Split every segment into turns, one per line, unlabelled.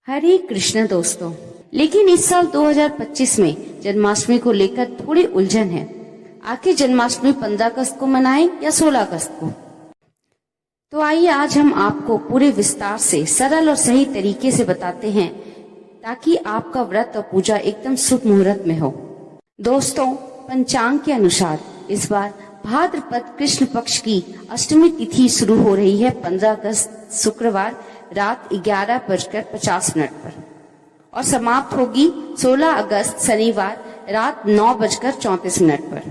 हरे कृष्ण दोस्तों, लेकिन इस साल 2025 में जन्माष्टमी को लेकर थोड़ी उलझन है। आखिर जन्माष्टमी 15 अगस्त को मनाएं या 16 अगस्त को? तो आइए आज हम आपको पूरे विस्तार से सरल और सही तरीके से बताते हैं ताकि आपका व्रत और पूजा एकदम शुभ मुहूर्त में हो। दोस्तों, पंचांग के अनुसार इस बार भाद्रपद कृष्ण पक्ष की अष्टमी तिथि शुरू हो रही है 15 अगस्त शुक्रवार रात 11:50 पर और समाप्त होगी 16 अगस्त शनिवार रात 9:34 पर।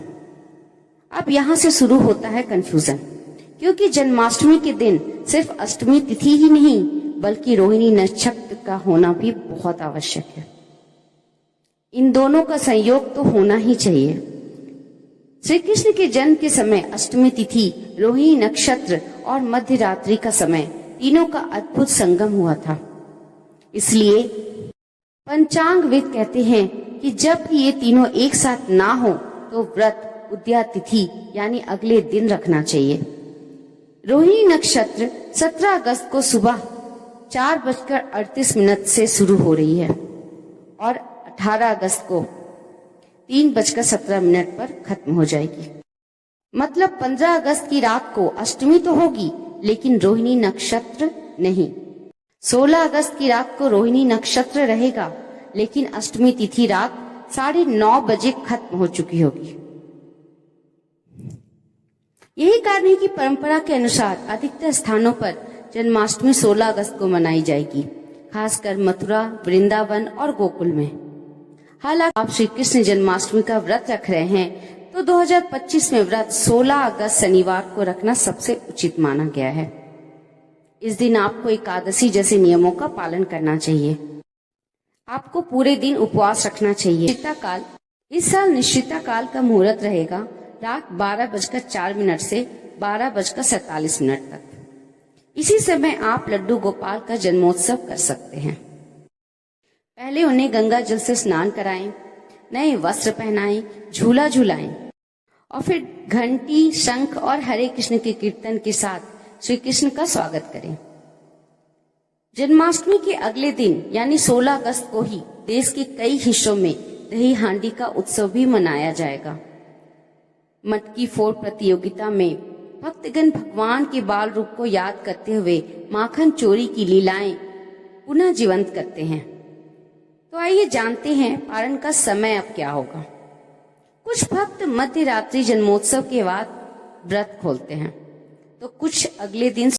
अब यहाँ से शुरू होता है कंफ्यूजन, क्योंकि जन्माष्टमी के दिन सिर्फ अष्टमी तिथि ही नहीं बल्कि रोहिणी नक्षत्र का होना भी बहुत आवश्यक है। इन दोनों का संयोग तो होना ही चाहिए। श्री कृष्ण के जन्म के समय अष्टमी तिथि, रोहिणी नक्षत्र और मध्य रात्रि का समय, तीनों का अद्भुत संगम हुआ था। इसलिए पंचांगविद कहते हैं कि जब भी ये तीनों एक साथ ना हो तो व्रत उद्या तिथि यानी अगले दिन रखना चाहिए। रोहिणी नक्षत्र 17 अगस्त को सुबह 4:38 से शुरू हो रही है और 18 अगस्त को 3:17 पर खत्म हो जाएगी। मतलब 15 अगस्त की रात को अष्टमी तो होगी लेकिन रोहिणी नक्षत्र नहीं। 16 अगस्त की रात को रोहिणी नक्षत्र रहेगा लेकिन अष्टमी तिथि रात 9:30 बजे खत्म हो चुकी होगी। यही कारण है कि परंपरा के अनुसार अधिकतर स्थानों पर जन्माष्टमी 16 अगस्त को मनाई जाएगी, खासकर मथुरा, वृंदावन और गोकुल में। हालांकि आप श्री कृष्ण जन्माष्टमी का व्रत रख रहे हैं तो 2025 में व्रत 16 अगस्त शनिवार को रखना सबसे उचित माना गया है। इस दिन आपको एकादशी जैसे नियमों का पालन करना चाहिए। आपको पूरे दिन उपवास रखना चाहिए। निश्चिता काल, इस साल निश्चिता काल का मुहूर्त रहेगा रात 12:04 से 12:47 तक। इसी समय आप लड्डू गोपाल का जन्मोत्सव कर सकते हैं। पहले उन्हें गंगा जल से स्नान कराएं, नए वस्त्र पहनाएं, झूला झूलाएं और फिर घंटी, शंख और हरे कृष्ण के कीर्तन के साथ श्री कृष्ण का स्वागत करें। जन्माष्टमी के अगले दिन यानी 16 अगस्त को ही देश के कई हिस्सों में दही हांडी का उत्सव भी मनाया जाएगा। मटकी फोड़ प्रतियोगिता में भक्तगण भगवान के बाल रूप को याद करते हुए माखन चोरी की लीलाएं पुनः जीवंत करते हैं। तो आइए जानते हैं पारण का समय अब क्या होगा। कुछ भक्त मध्य रात्रि जन्मोत्सव के बाद व्रत खोलते हैं तो कुछ अगले दिन